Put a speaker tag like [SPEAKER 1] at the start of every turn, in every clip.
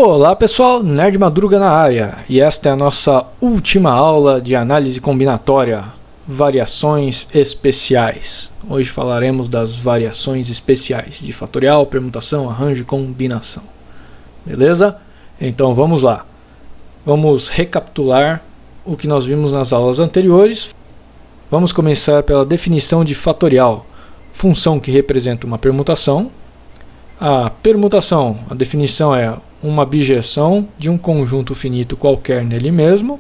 [SPEAKER 1] Olá pessoal, Nerd Madruga na área, e esta é a nossa última aula de análise combinatória, variações especiais. Hoje falaremos das variações especiais de fatorial, permutação, arranjo e combinação. Beleza? Então vamos lá. Vamos recapitular o que nós vimos nas aulas anteriores. Vamos começar pela definição de fatorial, função que representa uma permutação. A permutação, a definição é uma bijeção de um conjunto finito qualquer nele mesmo,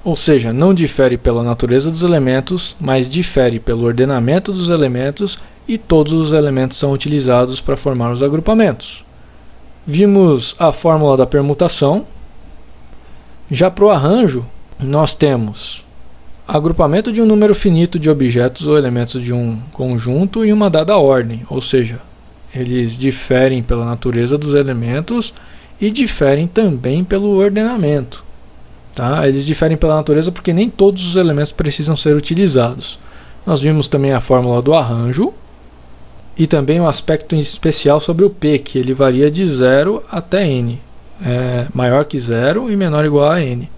[SPEAKER 1] ou seja, não difere pela natureza dos elementos, mas difere pelo ordenamento dos elementos e todos os elementos são utilizados para formar os agrupamentos. Vimos a fórmula da permutação. Já para o arranjo, nós temos agrupamento de um número finito de objetos ou elementos de um conjunto em uma dada ordem, ou seja, eles diferem pela natureza dos elementos e diferem também pelo ordenamento. Tá? Eles diferem pela natureza porque nem todos os elementos precisam ser utilizados. Nós vimos também a fórmula do arranjo e também um aspecto especial sobre o P, que ele varia de 0 até n. É maior que 0 e menor ou igual a n.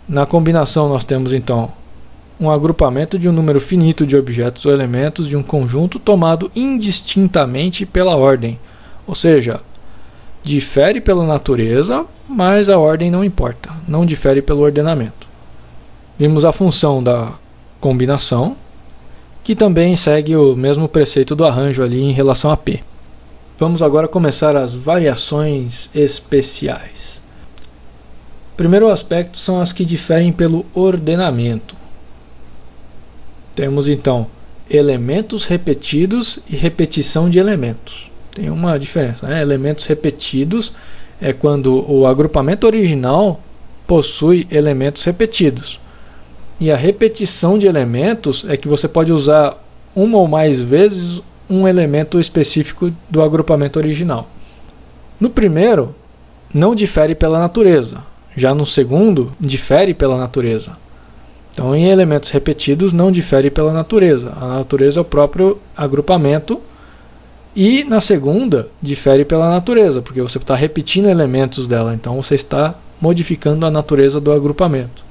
[SPEAKER 1] Na combinação nós temos então um agrupamento de um número finito de objetos ou elementos de um conjunto tomado indistintamente pela ordem, ou seja, difere pela natureza, mas a ordem não importa, não difere pelo ordenamento. Vimos a função da combinação, que também segue o mesmo preceito do arranjo ali em relação a P. Vamos agora começar as variações especiais. O primeiro aspecto são as que diferem pelo ordenamento. Temos então elementos repetidos e repetição de elementos. Tem uma diferença, né? Elementos repetidos é quando o agrupamento original possui elementos repetidos. E a repetição de elementos é que você pode usar uma ou mais vezes um elemento específico do agrupamento original. No primeiro, não difere pela natureza. Já no segundo, difere pela natureza. Então, em elementos repetidos, não difere pela natureza. A natureza é o próprio agrupamento. E na segunda, difere pela natureza, porque você está repetindo elementos dela. Então, você está modificando a natureza do agrupamento.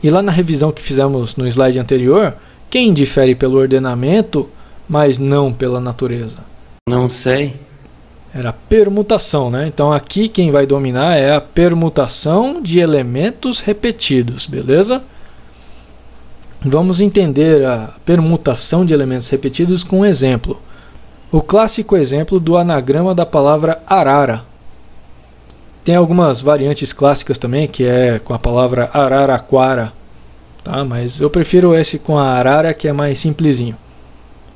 [SPEAKER 1] E lá na revisão que fizemos no slide anterior, quem difere pelo ordenamento, mas não pela natureza?
[SPEAKER 2] Não sei.
[SPEAKER 1] Era permutação, né? Então, aqui quem vai dominar é a permutação de elementos repetidos, beleza? Vamos entender a permutação de elementos repetidos com um exemplo. O clássico exemplo do anagrama da palavra arara. Tem algumas variantes clássicas também, que é com a palavra araraquara. Tá? Mas eu prefiro esse com a arara, que é mais simplesinho.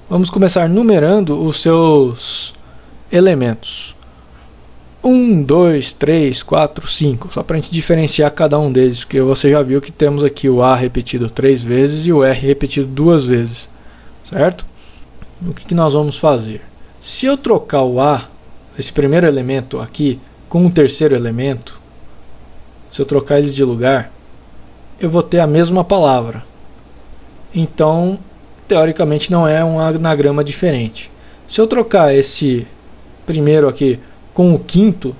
[SPEAKER 1] Vamos começar numerando os seus elementos. 1, 2, 3, 4, 5, só para a gente diferenciar cada um deles, porque você já viu que temos aqui o A repetido 3 vezes e o R repetido 2 vezes, certo? O que nós vamos fazer? Se eu trocar o A, esse primeiro elemento aqui, com o terceiro elemento, se eu trocar eles de lugar, eu vou ter a mesma palavra. Então, teoricamente não é um anagrama diferente. Se eu trocar esse primeiro aqui com o quinto,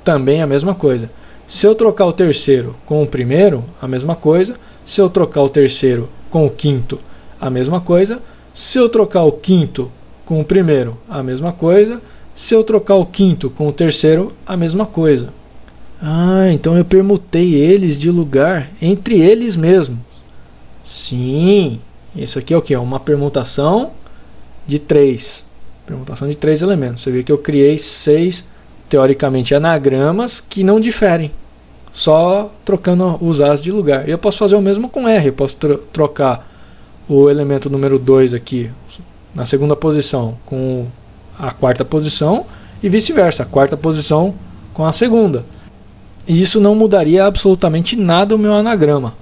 [SPEAKER 1] também a mesma coisa. Se eu trocar o terceiro com o primeiro, a mesma coisa. Se eu trocar o terceiro com o quinto, a mesma coisa. Se eu trocar o quinto com o primeiro, a mesma coisa. Se eu trocar o quinto com o terceiro, a mesma coisa. Ah, então eu permutei eles de lugar entre eles mesmos. Sim, isso aqui é o que? Uma permutação de 3. Permutação de 3 elementos. Você vê que eu criei 6 teoricamente anagramas que não diferem, só trocando os As de lugar. E eu posso fazer o mesmo com R. Eu posso trocar o elemento número 2 aqui na segunda posição com a quarta posição e vice-versa, a quarta posição com a segunda. E isso não mudaria absolutamente nada o meu anagrama.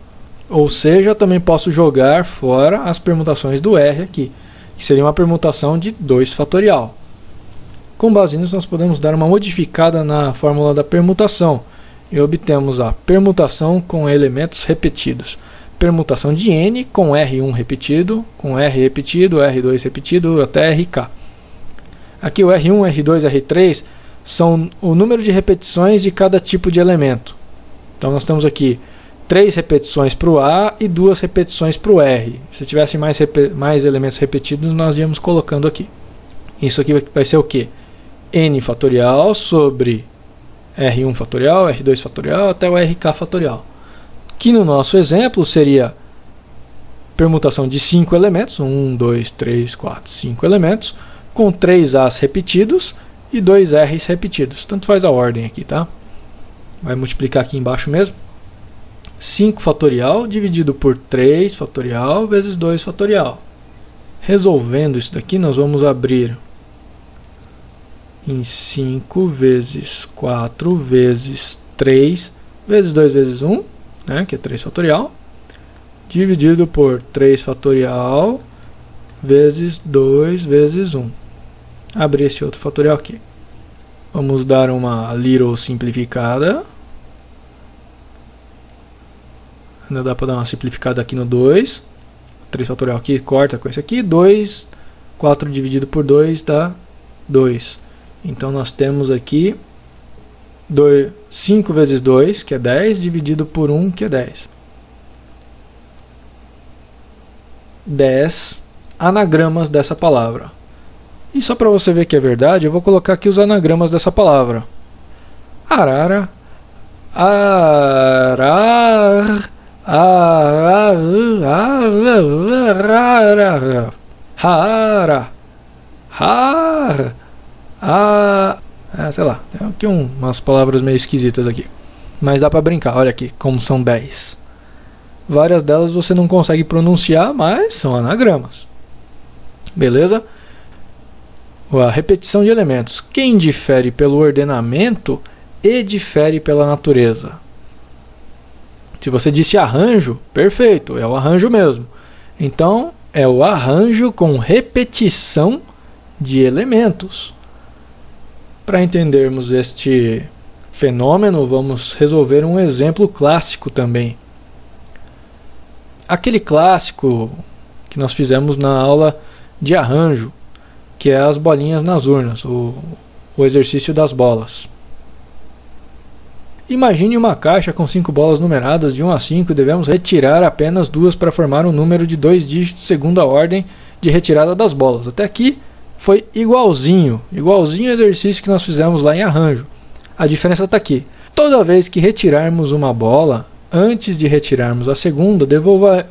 [SPEAKER 1] Ou seja, eu também posso jogar fora as permutações do R aqui, que seria uma permutação de 2 fatorial. Com base nisso, nós podemos dar uma modificada na fórmula da permutação e obtemos a permutação com elementos repetidos. Permutação de N com R1 repetido, com R repetido, R2 repetido até RK. Aqui o R1, R2, R3 são o número de repetições de cada tipo de elemento. Então nós temos aqui 3 repetições para o A e 2 repetições para o R. Se tivesse mais elementos repetidos, nós íamos colocando aqui. Isso aqui vai ser o quê? N fatorial sobre R1 fatorial, R2 fatorial, até o RK fatorial. Que no nosso exemplo seria permutação de 5 elementos, 1, 2, 3, 4, 5 elementos, com 3 A's repetidos e 2 R's repetidos. Tanto faz a ordem aqui, tá? Vai multiplicar aqui embaixo mesmo. 5 fatorial dividido por 3 fatorial vezes 2 fatorial. Resolvendo isso daqui, nós vamos abrir em 5 vezes 4 vezes 3 vezes 2 vezes 1, né, que é 3 fatorial, dividido por 3 fatorial vezes 2 vezes 1. Abrir esse outro fatorial aqui. Vamos dar uma little simplificada. Ainda dá para dar uma simplificada aqui no 2. 3 fatorial aqui, corta com esse aqui. 2, 4 dividido por 2 dá 2. Então nós temos aqui 5 vezes 2, que é 10, dividido por 1, que é 10. 10 anagramas dessa palavra. E só para você ver que é verdade, eu vou colocar aqui os anagramas dessa palavra. Arara, arar, hara, sei lá, tem aqui umas palavras meio esquisitas aqui, mas dá para brincar. Olha aqui como são 10. Várias delas você não consegue pronunciar, mas são anagramas. Beleza? A repetição de elementos. Quem difere pelo ordenamento e difere pela natureza. Se você disse arranjo, perfeito, é o arranjo mesmo. Então, é o arranjo com repetição de elementos. Para entendermos este fenômeno, vamos resolver um exemplo clássico também. Aquele clássico que nós fizemos na aula de arranjo, que é as bolinhas nas urnas, o exercício das bolas. Imagine uma caixa com 5 bolas numeradas de 1 a 5 e devemos retirar apenas 2 para formar um número de 2 dígitos segundo a ordem de retirada das bolas. Até aqui foi igualzinho ao exercício que nós fizemos lá em arranjo. A diferença está aqui. Toda vez que retirarmos uma bola, antes de retirarmos a segunda,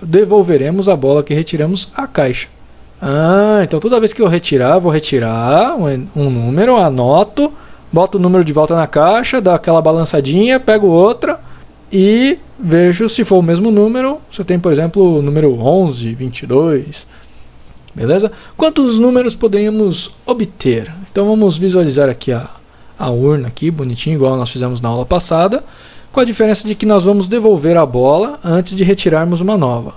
[SPEAKER 1] devolveremos a bola que retiramos à caixa. Então toda vez que eu retirar, vou retirar um número, anoto, boto o número de volta na caixa, dá aquela balançadinha, pego outra e vejo se for o mesmo número. Você tem, por exemplo, o número 11, 22, beleza? Quantos números poderíamos obter? Então vamos visualizar aqui a urna aqui, bonitinho, igual nós fizemos na aula passada, com a diferença de que nós vamos devolver a bola antes de retirarmos uma nova.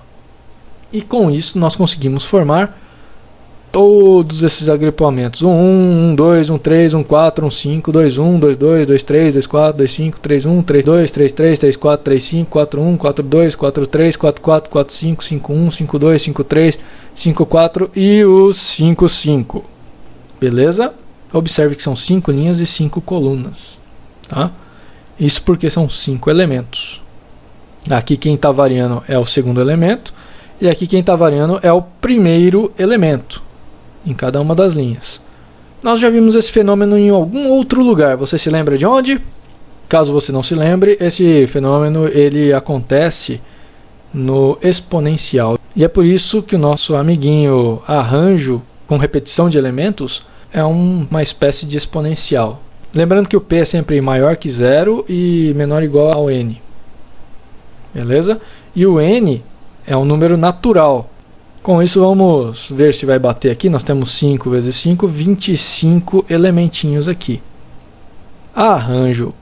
[SPEAKER 1] E com isso nós conseguimos formar todos esses agrupamentos: 1, 1, 2, 1, 3, 1, 4, 1, 5, 2, 1, 2, 2, 2, 3, 2, 4, 2, 5, 3, 1, 3, 2, 3, 3, 3, 4, 3, 5, 4, 1, 4, 2, 4, 3, 4, 4, 4, 5, 5, 1, 5, 2, 5, 3, 5, 4 e o 5, 5. Beleza? Observe que são 5 linhas e 5 colunas. Tá? Isso porque são 5 elementos. Aqui quem está variando é o segundo elemento, e aqui quem está variando é o primeiro elemento, em cada uma das linhas. Nós já vimos esse fenômeno em algum outro lugar. Você se lembra de onde? Caso você não se lembre, esse fenômeno ele acontece no exponencial. E é por isso que o nosso amiguinho arranjo com repetição de elementos é uma espécie de exponencial. Lembrando que o P é sempre maior que 0 e menor ou igual ao N. Beleza? E o N é um número natural. Com isso vamos ver se vai bater aqui. Nós temos 5 vezes 5, 25 elementinhos aqui. Arranjo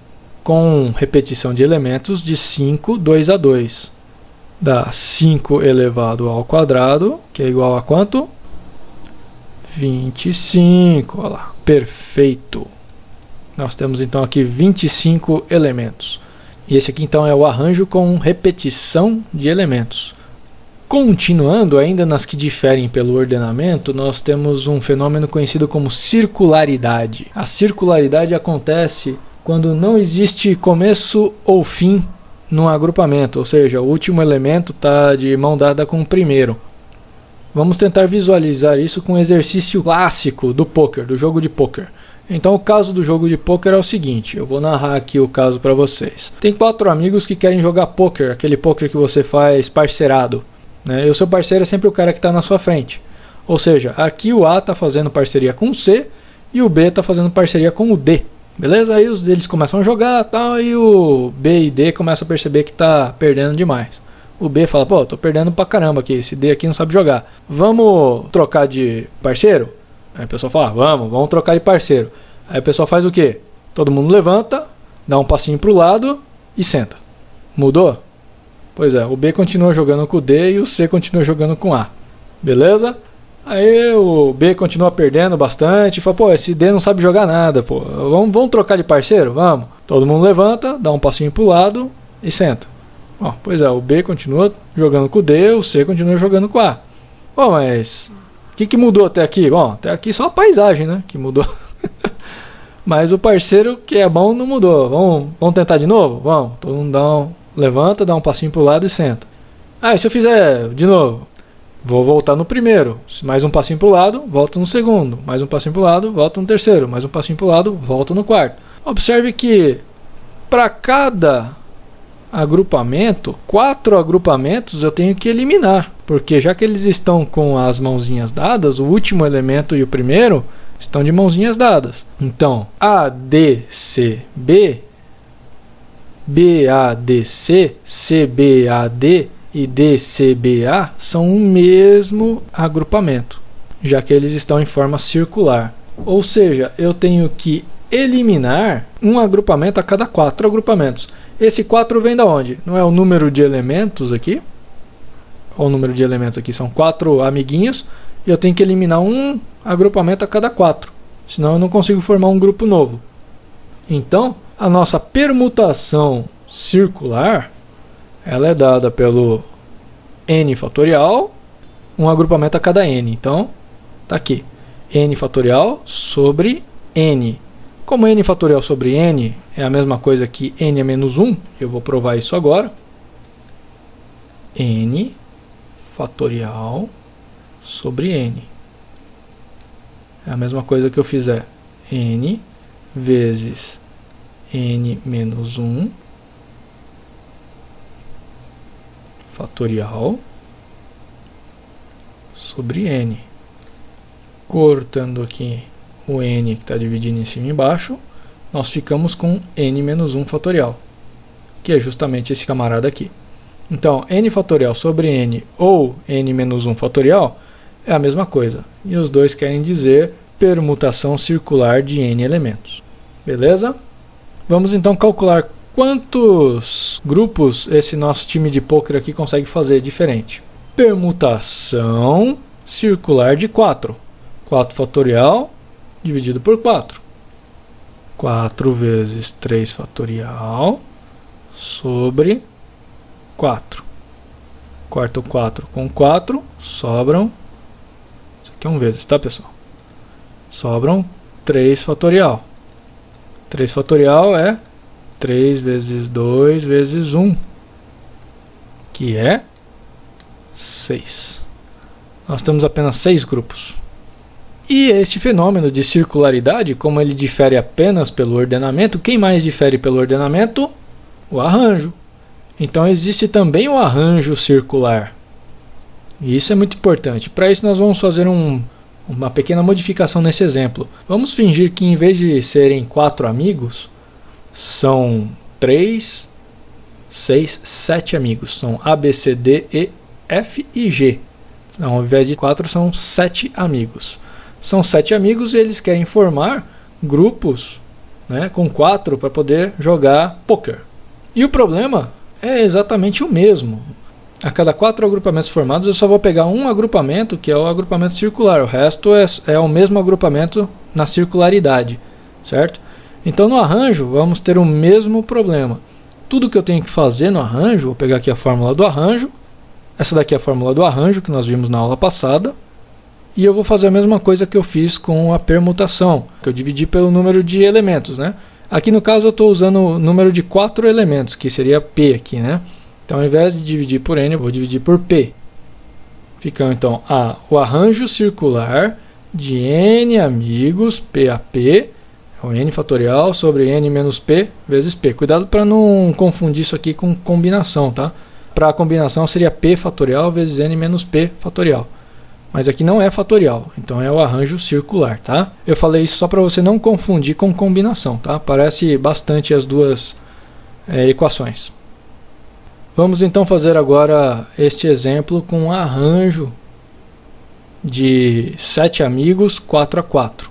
[SPEAKER 1] com repetição de elementos de 5, 2 a 2. Dá 5 elevado ao quadrado, que é igual a quanto? 25. Olha lá, perfeito. Nós temos então aqui 25 elementos. E esse aqui então é o arranjo com repetição de elementos. Continuando, ainda nas que diferem pelo ordenamento, nós temos um fenômeno conhecido como circularidade. A circularidade acontece quando não existe começo ou fim num agrupamento, ou seja, o último elemento está de mão dada com o primeiro. Vamos tentar visualizar isso com um exercício clássico do poker, do jogo de poker. Então o caso do jogo de poker é o seguinte, eu vou narrar aqui o caso para vocês. Tem 4 amigos que querem jogar poker, aquele poker que você faz parceirado, né? E o seu parceiro é sempre o cara que está na sua frente. Ou seja, aqui o A está fazendo parceria com o C e o B está fazendo parceria com o D. Beleza? Aí eles começam a jogar tal, e o B e D começam a perceber que está perdendo demais. O B fala, pô, tô perdendo pra caramba aqui, esse D aqui não sabe jogar. Vamos trocar de parceiro? Aí o pessoal fala, vamos trocar de parceiro. Aí o pessoal faz o quê? Todo mundo levanta, dá um passinho pro lado e senta. Mudou? Pois é, o B continua jogando com o D e o C continua jogando com o A. Beleza? Aí o B continua perdendo bastante, fala, pô, esse D não sabe jogar nada, pô. Vamos trocar de parceiro? Vamos. Todo mundo levanta, dá um passinho pro lado e senta. Bom, pois é, o B continua jogando com o D, o C continua jogando com o A. Bom, mas o que mudou até aqui? Bom, até aqui só a paisagem, né, que mudou. Mas o parceiro que é bom não mudou. Vamos tentar de novo? Vamos. Todo mundo levanta, dá um passinho pro lado e senta. Ah, e se eu fizer de novo? Vou voltar no primeiro. Mais um passinho pro lado, volto no segundo. Mais um passinho pro lado, volto no terceiro. Mais um passinho pro lado, volto no quarto. Observe que para cada agrupamento, 4 agrupamentos eu tenho que eliminar, porque já que eles estão com as mãozinhas dadas, o último elemento e o primeiro estão de mãozinhas dadas. Então, ADCB, BADC, CBAD e DCBA são o mesmo agrupamento, já que eles estão em forma circular. Ou seja, eu tenho que eliminar um agrupamento a cada 4 agrupamentos. Esse 4 vem da onde? Não é o número de elementos aqui? Olha o número de elementos aqui, são 4 amiguinhos, e eu tenho que eliminar um agrupamento a cada 4, senão eu não consigo formar um grupo novo. Então, a nossa permutação circular, ela é dada pelo n fatorial, um agrupamento a cada n. Então, está aqui, n fatorial sobre n. Como n fatorial sobre n é a mesma coisa que n a menos 1, eu vou provar isso agora. N fatorial sobre n. É a mesma coisa que eu fizer n vezes n menos 1 fatorial sobre n. Cortando aqui o n que está dividindo em cima e embaixo, nós ficamos com n menos 1 fatorial, que é justamente esse camarada aqui. Então, n fatorial sobre n ou n menos 1 fatorial é a mesma coisa. E os dois querem dizer permutação circular de n elementos. Beleza? Vamos então calcular quantos grupos esse nosso time de poker aqui consegue fazer diferente. Permutação circular de 4. 4 fatorial dividido por 4. 4 vezes 3 fatorial sobre 4. Corta o 4 com 4, sobram... Isso aqui é 1 vezes, tá, pessoal? Sobram 3 fatorial. 3 fatorial é 3 vezes 2 vezes 1, que é 6. Nós temos apenas 6 grupos. E este fenômeno de circularidade, como ele difere apenas pelo ordenamento, quem mais difere pelo ordenamento? O arranjo. Então existe também o arranjo circular. E isso é muito importante. Para isso nós vamos fazer uma pequena modificação nesse exemplo. Vamos fingir que em vez de serem 4 amigos, são 3, 6, 7 amigos. São A, B, C, D, E, F e G. Então, ao invés de 4, são 7 amigos. São 7 amigos e eles querem formar grupos, né, com 4 para poder jogar poker. E o problema é exatamente o mesmo. A cada 4 agrupamentos formados, eu só vou pegar um agrupamento, que é o agrupamento circular. O resto é o mesmo agrupamento na circularidade, certo? Então, no arranjo, vamos ter o mesmo problema. Tudo que eu tenho que fazer no arranjo, vou pegar aqui a fórmula do arranjo, Essa daqui é a fórmula do arranjo que nós vimos na aula passada. E eu vou fazer a mesma coisa que eu fiz com a permutação, que eu dividi pelo número de elementos, né? Aqui no caso eu estou usando o número de 4 elementos, que seria P aqui, né? Então ao invés de dividir por N, eu vou dividir por P. Fica então o arranjo circular de N amigos PAP, o N fatorial sobre N menos P vezes P. Cuidado para não confundir isso aqui com combinação, tá? Para a combinação seria P fatorial vezes N menos P fatorial. Mas aqui não é fatorial, então é o arranjo circular, tá? Eu falei isso só para você não confundir com combinação, tá? Parece bastante as duas equações. Vamos então fazer agora este exemplo com um arranjo de 7 amigos 4x4.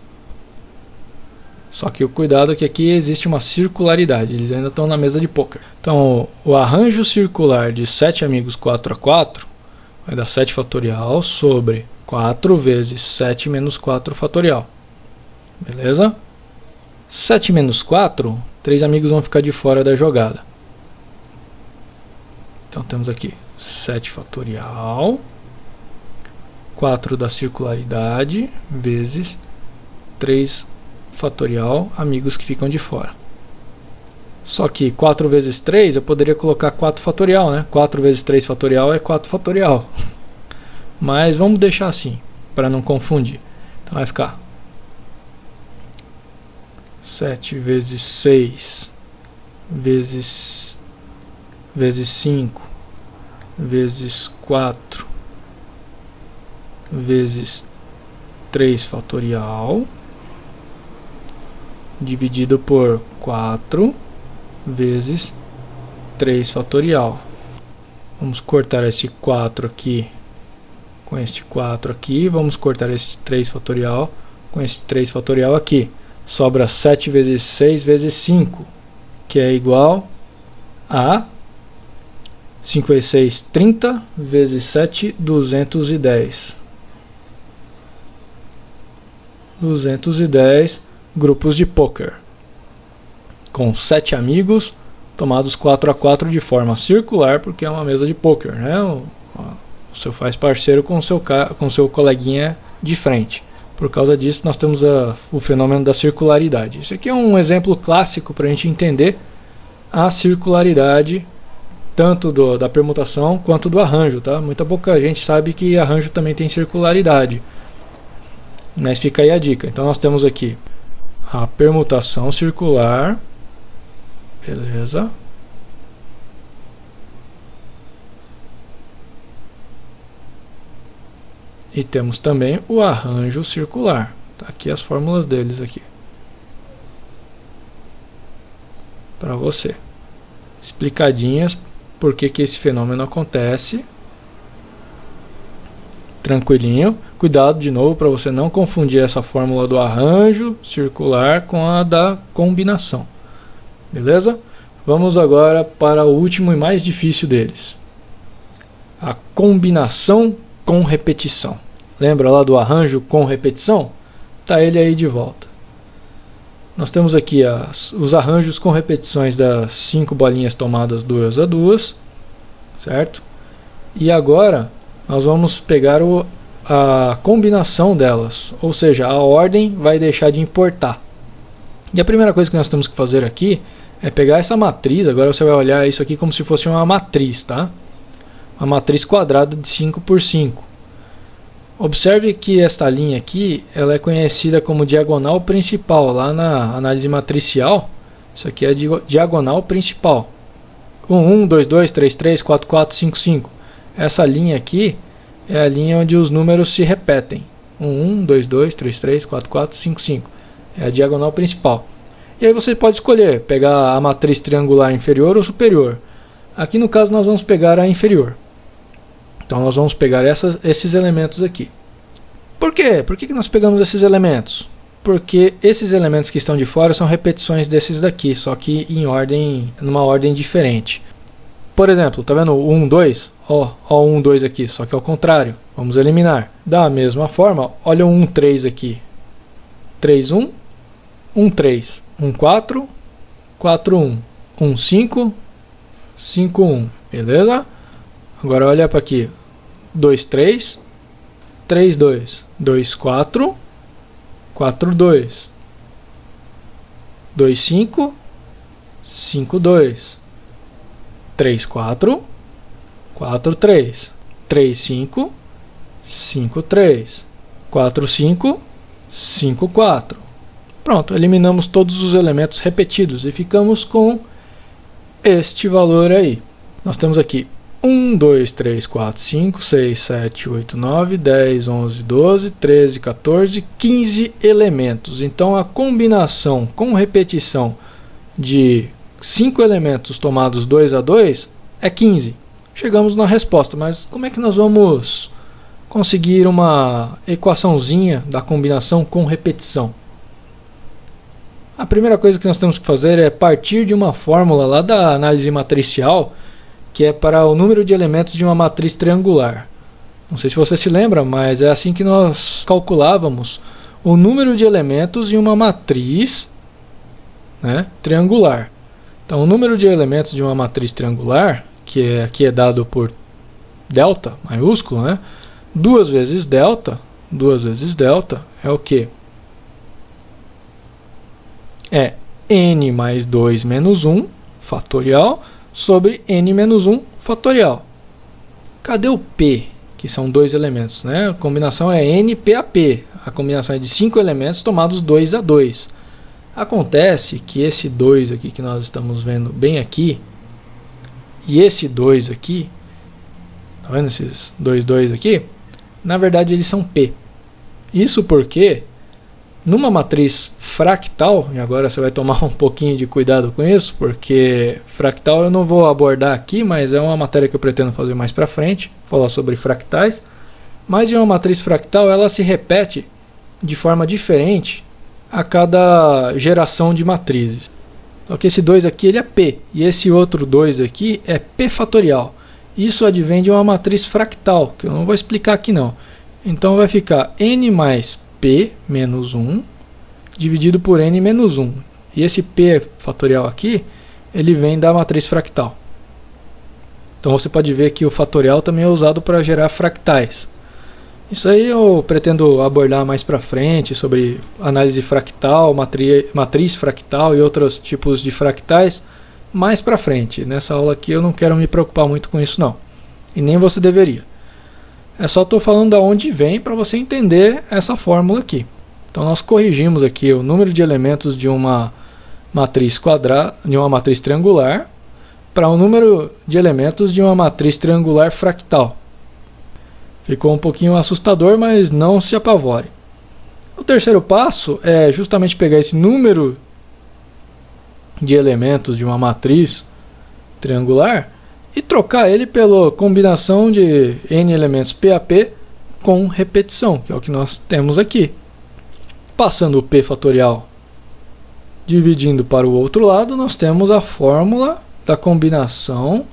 [SPEAKER 1] Só que o cuidado é que aqui existe uma circularidade, eles ainda estão na mesa de poker. Então o arranjo circular de 7 amigos 4x4 vai dar 7 fatorial sobre 4 vezes 7 menos 4 fatorial. Beleza? 7 menos 4, 3 amigos vão ficar de fora da jogada. Então temos aqui 7 fatorial, 4 da circularidade, vezes 3 fatorial, amigos que ficam de fora. Só que 4 vezes 3 eu poderia colocar 4 fatorial, né? 4 vezes 3 fatorial é 4 fatorial. Mas vamos deixar assim, para não confundir. Então vai ficar 7 vezes 6 vezes 5 vezes 4 vezes 3 fatorial dividido por 4 vezes 3 fatorial. Vamos cortar esse 4 aqui com este 4 aqui. Vamos cortar esse 3 fatorial com esse 3 fatorial aqui. Sobra 7 vezes 6 vezes 5, que é igual a 5 vezes 6, 30, vezes 7, 210. 210 grupos de poker, com 7 amigos, tomados 4x4 de forma circular, porque é uma mesa de poker, né? O seu faz parceiro com seu coleguinha de frente. Por causa disso, nós temos o fenômeno da circularidade. Esse aqui é um exemplo clássico para a gente entender a circularidade tanto da permutação quanto do arranjo, tá? Muita pouca gente sabe que arranjo também tem circularidade, mas fica aí a dica. Então nós temos aqui a permutação circular, beleza? E temos também o arranjo circular. Tá aqui as fórmulas deles aqui para você, explicadinhas por que esse fenômeno acontece. Tranquilinho. Cuidado de novo para você não confundir essa fórmula do arranjo circular com a da combinação. Beleza? Vamos agora para o último e mais difícil deles. A combinação com repetição. Lembra lá do arranjo com repetição? Tá ele aí de volta. Nós temos aqui os arranjos com repetições das 5 bolinhas tomadas 2 a 2, certo? E agora nós vamos pegar a combinação delas, ou seja, a ordem vai deixar de importar. E a primeira coisa que nós temos que fazer aqui é pegar essa matriz. Agora você vai olhar isso aqui como se fosse uma matriz, tá? Uma matriz quadrada de 5 por 5. Observe que esta linha aqui, ela é conhecida como diagonal principal. Lá na análise matricial, isso aqui é diagonal principal. 1, 1, 2, 2, 3, 3, 4, 4, 5, 5. Essa linha aqui é a linha onde os números se repetem. 1, 1, 2, 2, 3, 3, 4, 4, 5, 5. É a diagonal principal. E aí você pode escolher pegar a matriz triangular inferior ou superior. Aqui no caso nós vamos pegar a inferior. Então nós vamos pegar esses elementos aqui. Por quê? Por que nós pegamos esses elementos? Porque esses elementos que estão de fora são repetições desses daqui, só que numa ordem diferente. Por exemplo, tá vendo o 1, 2? Ó, o 1, 2 aqui, só que ao contrário. Vamos eliminar. Da mesma forma, olha o 1, 3 aqui. 3, 1, 1, 3. 1, 4, 4, 1. 1, 5, 5, 1. Beleza? Agora olha para aqui. 2, 3. 3, 2. 2, 4. 4, 2. 2, 5. 5, 2. 3, 4. 4, 3. 3, 5. 5, 3. 4, 5. 5, 4. Pronto, eliminamos todos os elementos repetidos e ficamos com este valor aí. Nós temos aqui 1, 2, 3, 4, 5, 6, 7, 8, 9, 10, 11, 12, 13, 14, 15 elementos. Então a combinação com repetição de 5 elementos tomados 2 a 2 é 15. Chegamos na resposta, mas como é que nós vamos conseguir uma equaçãozinha da combinação com repetição? A primeira coisa que nós temos que fazer é partir de uma fórmula lá da análise matricial, que é para o número de elementos de uma matriz triangular. Não sei se você se lembra, mas é assim que nós calculávamos o número de elementos em uma matriz, né, triangular. Então o número de elementos de uma matriz triangular, que aqui é dado por delta maiúsculo, né? 2 vezes delta é o quê? É n mais 2 menos 1 fatorial sobre n menos 1 fatorial. Cadê o p, que são 2 elementos, né? A combinação é NPAP, a combinação é de 5 elementos tomados 2 a 2. Acontece que esse 2 aqui que nós estamos vendo bem aqui, e esse 2 aqui, tá vendo esses 2 aqui? Na verdade eles são P. Isso porque numa matriz fractal, e agora você vai tomar um pouquinho de cuidado com isso, porque fractal eu não vou abordar aqui, mas é uma matéria que eu pretendo fazer mais para frente, falar sobre fractais. Mas em uma matriz fractal ela se repete de forma diferente a cada geração de matrizes. Só que esse 2 aqui ele é P, e esse outro 2 aqui é P fatorial. Isso advém de uma matriz fractal, que eu não vou explicar aqui não. Então vai ficar n mais P menos 1 dividido por n menos 1. E esse P fatorial aqui, ele vem da matriz fractal. Então você pode ver que o fatorial também é usado para gerar fractais. Isso aí eu pretendo abordar mais para frente, sobre análise fractal, matriz fractal e outros tipos de fractais, mais para frente. Nessa aula aqui eu não quero me preocupar muito com isso não. E nem você deveria. É só estou falando de onde vem para você entender essa fórmula aqui. Então nós corrigimos aqui o número de elementos de uma matriz triangular para o número de elementos de uma matriz triangular fractal. Ficou um pouquinho assustador, mas não se apavore. O terceiro passo é justamente pegar esse número de elementos de uma matriz triangular e trocar ele pela combinação de n elementos PAP com repetição, que é o que nós temos aqui. Passando o P fatorial dividindo para o outro lado, nós temos a fórmula da combinação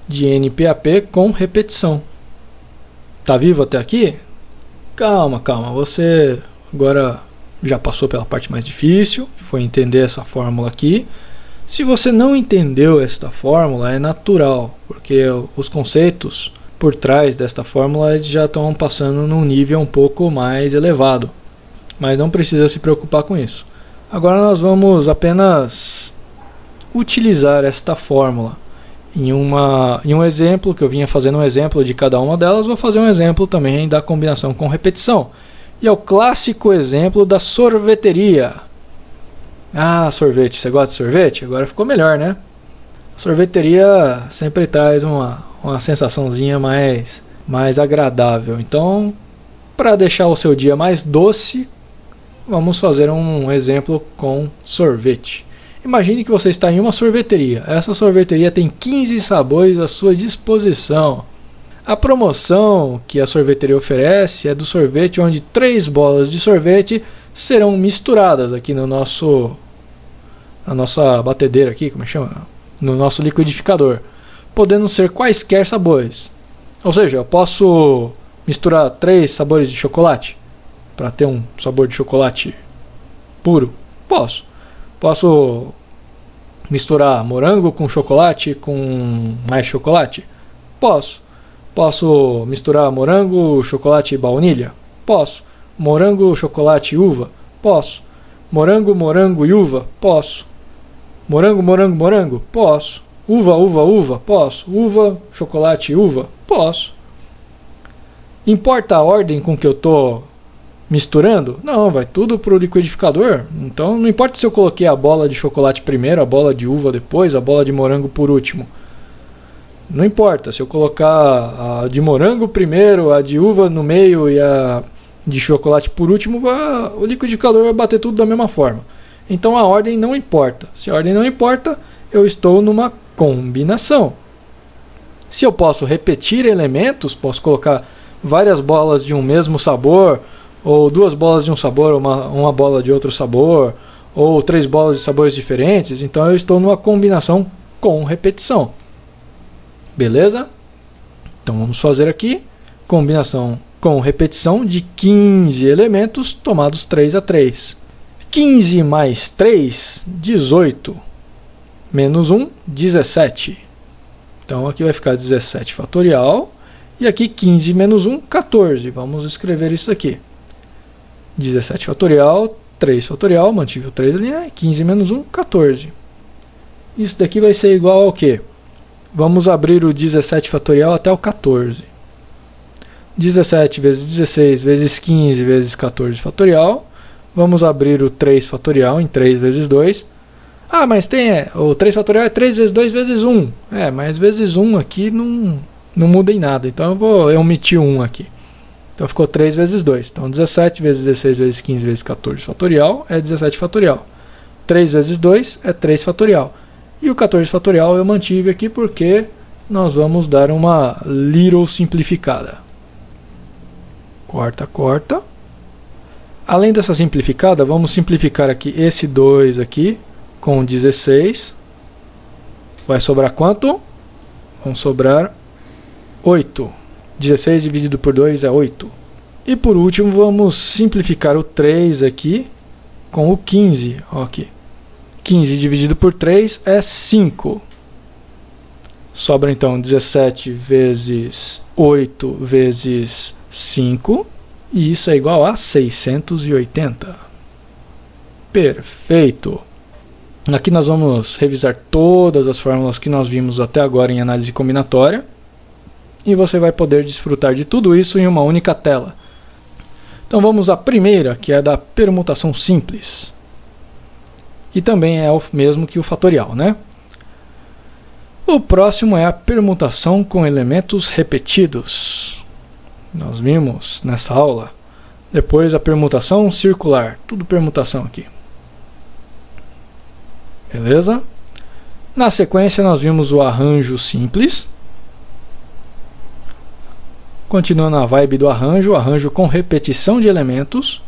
[SPEAKER 1] de NPAP com repetição. Tá vivo até aqui? Calma, calma. Você agora já passou pela parte mais difícil, que foi entender essa fórmula aqui. Se você não entendeu esta fórmula, é natural, porque os conceitos por trás desta fórmula eles já estão passando num nível um pouco mais elevado. Mas não precisa se preocupar com isso. Agora nós vamos apenas utilizar esta fórmula. Em um exemplo, que eu vinha fazendo um exemplo de cada uma delas, vou fazer um exemplo também da combinação com repetição. E é o clássico exemplo da sorveteria. Ah, sorvete, você gosta de sorvete? Agora ficou melhor, né? A sorveteria sempre traz uma sensaçãozinha mais agradável. Então, para deixar o seu dia mais doce, vamos fazer um exemplo com sorvete. Imagine que você está em uma sorveteria. Essa sorveteria tem 15 sabores à sua disposição. A promoção que a sorveteria oferece é do sorvete onde 3 bolas de sorvete serão misturadas aqui na nossa batedeira aqui, como é que chama? No nosso liquidificador, podendo ser quaisquer sabores. Ou seja, eu posso misturar 3 sabores de chocolate para ter um sabor de chocolate puro? Posso misturar morango com chocolate com mais chocolate? Posso. Posso misturar morango, chocolate e baunilha? Posso. Morango, chocolate e uva? Posso. Morango, morango e uva? Posso. Morango, morango, morango? Posso. Uva, uva, uva? Posso. Uva, chocolate e uva? Posso. Importa a ordem com que eu estou misturando? Não, vai tudo para o liquidificador. Então não importa se eu coloquei a bola de chocolate primeiro, a bola de uva depois, a bola de morango por último. Não importa, se eu colocar a de morango primeiro, a de uva no meio e a de chocolate por último, o liquidificador vai bater tudo da mesma forma. Então a ordem não importa. Se a ordem não importa, eu estou numa combinação. Se eu posso repetir elementos, posso colocar várias bolas de um mesmo sabor, ou duas bolas de um sabor, uma bola de outro sabor, ou 3 bolas de sabores diferentes, então eu estou numa combinação com repetição. Beleza? Então vamos fazer aqui combinação com repetição de 15 elementos tomados 3 a 3. 15 mais 3, 18. Menos 1, 17. Então aqui vai ficar 17 fatorial. E aqui 15 menos 1, 14. Vamos escrever isso aqui. 17 fatorial, 3 fatorial, mantive o 3 ali, 15 menos 1, 14. Isso daqui vai ser igual ao quê? Vamos abrir o 17 fatorial até o 14. 17 vezes 16 vezes 15 vezes 14 fatorial. Vamos abrir o 3 fatorial em 3 vezes 2. Ah, mas o 3 fatorial é 3 vezes 2 vezes 1. Mas vezes 1 aqui não muda em nada. Então eu vou omitir 1 aqui. Então ficou 3 vezes 2. Então 17 vezes 16 vezes 15 vezes 14 fatorial é 17 fatorial. 3 vezes 2 é 3 fatorial. E o 14 fatorial eu mantive aqui porque nós vamos dar uma little simplificada. Corta, corta. Além dessa simplificada, vamos simplificar aqui esse 2 aqui com 16. Vai sobrar quanto? Vão sobrar 8. 16 dividido por 2 é 8. E por último, vamos simplificar o 3 aqui com o 15. Ó, aqui. 15 dividido por 3 é 5. Sobra então 17 vezes 8 vezes 5. E isso é igual a 680. Perfeito! Aqui nós vamos revisar todas as fórmulas que nós vimos até agora em análise combinatória. E você vai poder desfrutar de tudo isso em uma única tela. Então vamos à primeira, que é da permutação simples. Que também é o mesmo que o fatorial, né? O próximo é a permutação com elementos repetidos. Nós vimos nessa aula. Depois a permutação circular. Tudo permutação aqui. Beleza? Na sequência nós vimos o arranjo simples. Continuando a vibe do arranjo com repetição de elementos.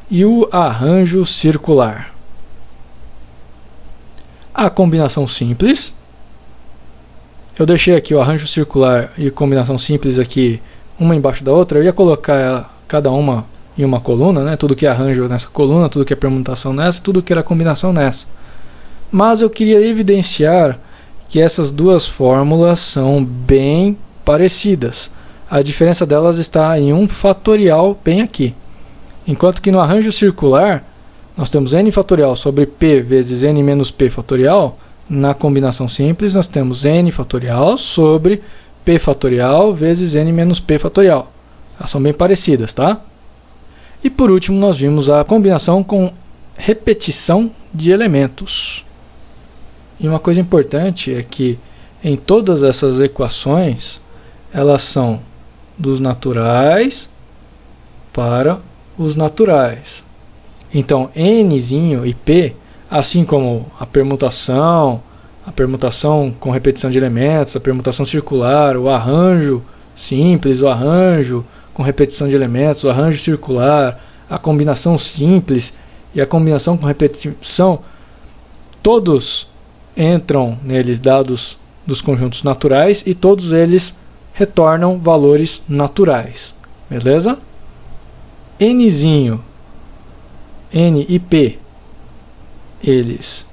[SPEAKER 1] E o arranjo circular. A combinação simples. Eu deixei aqui o arranjo circular e combinação simples aqui, uma embaixo da outra. Eu ia colocar cada uma em uma coluna, né? Tudo que é arranjo nessa coluna, tudo que é permutação nessa, tudo que era combinação nessa. Mas eu queria evidenciar que essas duas fórmulas são bem parecidas. A diferença delas está em um fatorial bem aqui. Enquanto que no arranjo circular, nós temos n fatorial sobre p vezes n menos p fatorial. Na combinação simples, nós temos n fatorial sobre p fatorial vezes n menos p fatorial. Elas são bem parecidas, tá? E por último, nós vimos a combinação com repetição de elementos. E uma coisa importante é que em todas essas equações, elas são dos naturais para os naturais. Então, nzinho e p, assim como a permutação com repetição de elementos, a permutação circular, o arranjo simples, o arranjo com repetição de elementos, o arranjo circular, a combinação simples e a combinação com repetição, todos entram neles dados dos conjuntos naturais e todos eles retornam valores naturais. Beleza? Nzinho, n e p, eles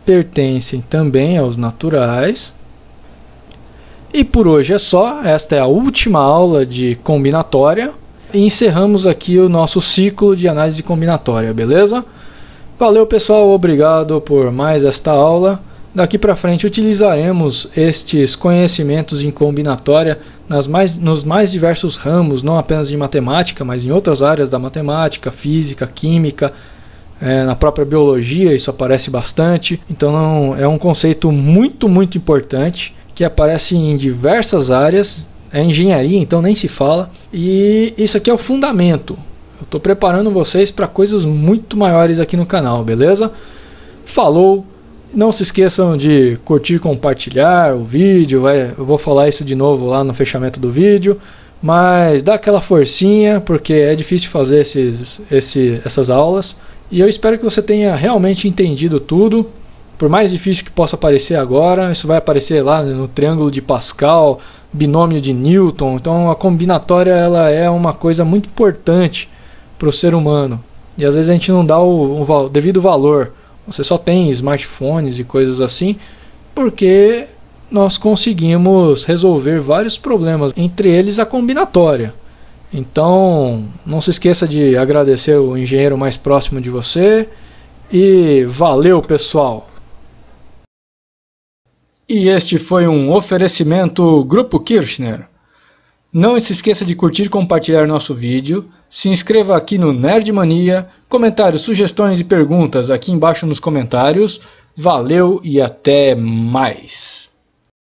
[SPEAKER 1] pertencem também aos naturais. E por hoje é só, esta é a última aula de combinatória e encerramos aqui o nosso ciclo de análise combinatória, beleza? Valeu pessoal, obrigado por mais esta aula. Daqui para frente utilizaremos estes conhecimentos em combinatória nos mais diversos ramos, não apenas de matemática, mas em outras áreas da matemática, física, química, na própria biologia isso aparece bastante. Então é um conceito muito importante que aparece em diversas áreas, é engenharia, então nem se fala, e isso aqui é o fundamento. Eu estou preparando vocês para coisas muito maiores aqui no canal, beleza? Falou! Não se esqueçam de curtir e compartilhar o vídeo, eu vou falar isso de novo lá no fechamento do vídeo, mas dá aquela forcinha, porque é difícil fazer essas aulas, e eu espero que você tenha realmente entendido tudo. Por mais difícil que possa parecer agora, isso vai aparecer lá no triângulo de Pascal, binômio de Newton. Então a combinatória ela é uma coisa muito importante para o ser humano. E às vezes a gente não dá o devido valor. Você só tem smartphones e coisas assim, porque nós conseguimos resolver vários problemas, entre eles a combinatória. Então não se esqueça de agradecer o engenheiro mais próximo de você. E valeu pessoal! E este foi um oferecimento Grupo Kirchner. Não se esqueça de curtir e compartilhar nosso vídeo, se inscreva aqui no Nerd Mania, comentários, sugestões e perguntas aqui embaixo nos comentários. Valeu e até mais!